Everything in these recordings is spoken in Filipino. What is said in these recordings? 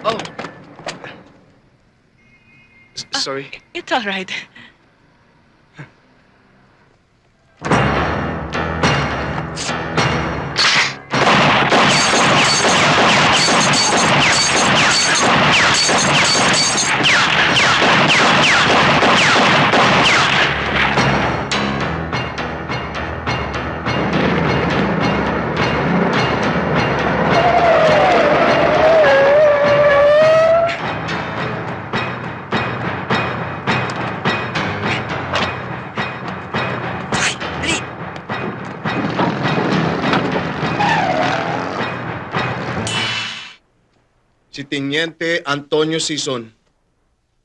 Oh. Sorry. It's all right. Si Teniente Antonio Sison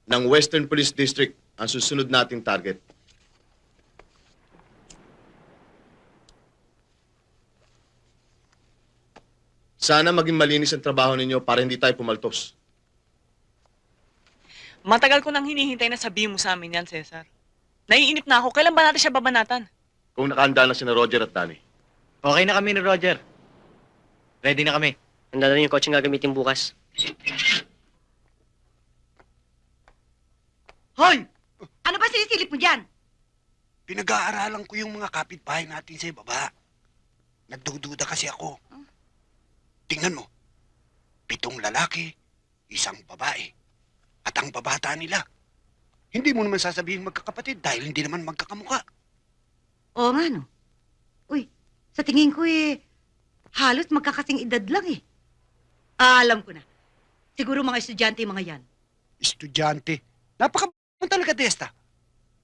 ng Western Police District ang susunod nating target. Sana maging malinis ang trabaho ninyo para hindi tayo pumaltos. Matagal ko nang hinihintay na sabihin mo sa amin yan, Cesar. Naiinip na ako. Kailan ba natin siya babanatan? Kung nakahanda na si na Roger at Danny. Okay na kami ni Roger. Ready na kami. Handa na yung kotse gagamitin bukas. Hoy! Ano ba sinisilip mo dyan? Pinag-aaralan ko yung mga kapitbahay natin sa baba. Nagdududa kasi ako. Tingnan mo. 7 lalaki, 1 babae. At ang babata nila. Hindi mo naman sasabihin magkakapatid dahil hindi naman magkakamuka. Oo nga, no? Uy, sa tingin ko halos magkakasing edad lang eh. Alam ko na. Siguro mga estudyante yung mga yan. Estudyante. Napaka talaga, Desta.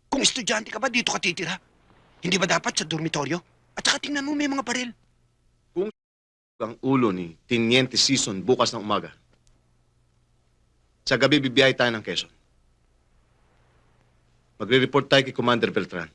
Kung estudyante ka ba, dito ka titira? Hindi ba dapat sa dormitoryo? At saka tingnan mo, may mga baril. Ang ulo ni Teniente Sison bukas ng umaga. Sa gabi, bibiyay tayo ng Quezon. Magre-report tayo kay Commander Beltran.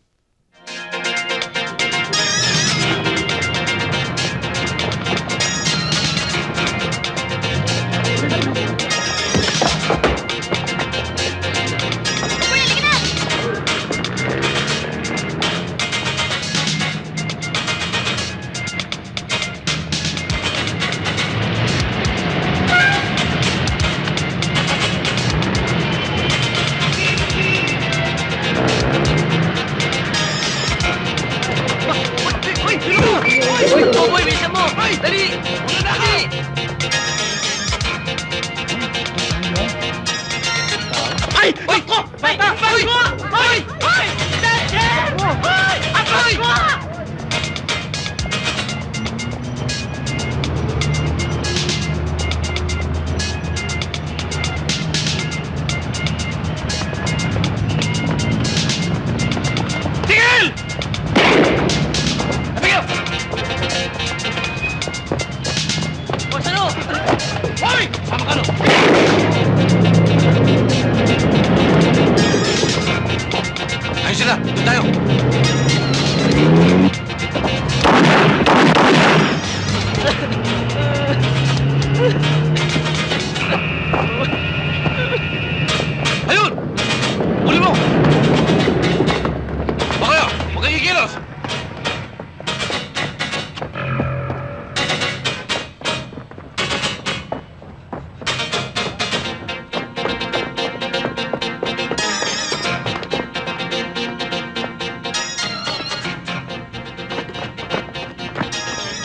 Boy, bisa mo! Dali! Dali! Ay! Hoy! Hoy! Hoy! Hoy! Hoy! Hoy! Hoy! Tigil! Abigail! Boss, ano? Hoy! Sama ka no! Ayun sila! Doon tayo! Ayun! Huli mo! Baka huwag kang ikilos!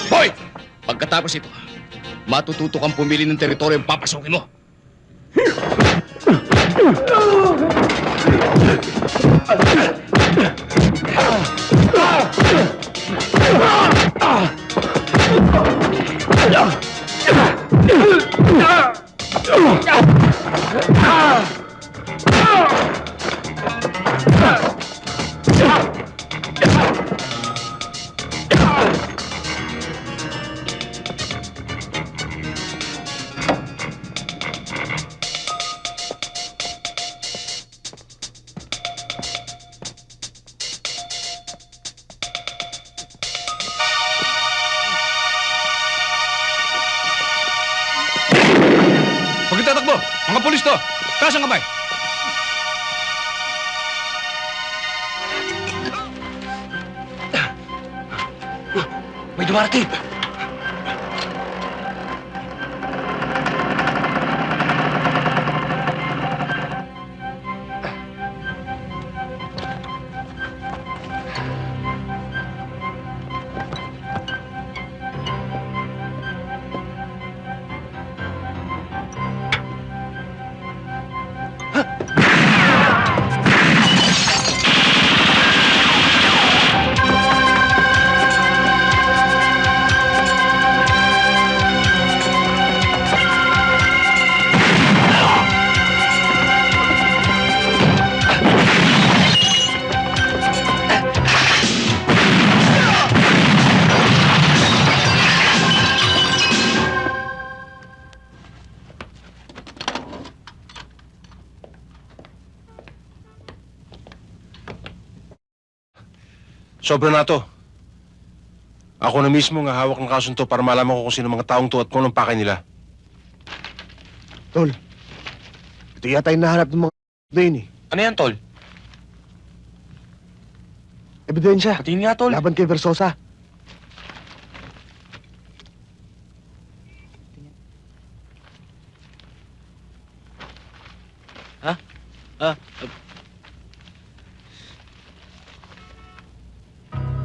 Hoy! Pagkatapos ito, matututo kang pumili ng teritoryo ang papasukin mo. Huwag kang tatakbo! Mga pulis to! Taas ang kamay! May dumarating! Sobra na to. Ako na mismo nga hawak ng kasunto para malaman ko kung sino mga taong to at kung anong pakay nila. Tol, ito yata yung nahanap ng mga na yun eh. Ano yan, Tol? Ebidensya. Patingin nga, Tol. Laban kay Versosa.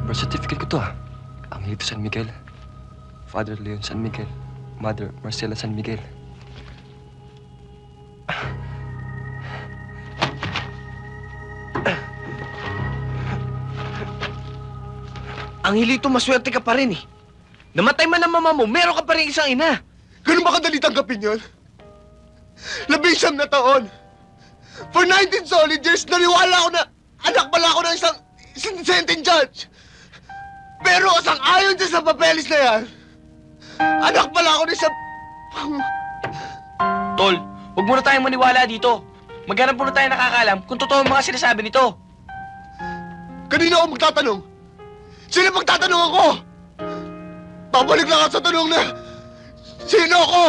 Birth certificate ko to ah. Angelito San Miguel. Father Leon San Miguel. Mother Marcela San Miguel. Angelito, maswerte ka pa rin eh. Namatay man ang mama mo, meron ka pa rin isang ina. Ganun ba kadali tanggapin yun? 19 na taon. For 19 solid years, naniwala ako na anak pala ako ng isang sentient judge. Pero asang ayon siya sa papeles na yan, anak pala ako ng isang... Tol, huwag muna tayong maniwala dito. Maghanap muna tayo nakakalam kung totoo ang mga sinasabi nito. Kanina ako magtatanong. Sino magtatanong ako? Babalik lang ako sa tanong na, sino ako?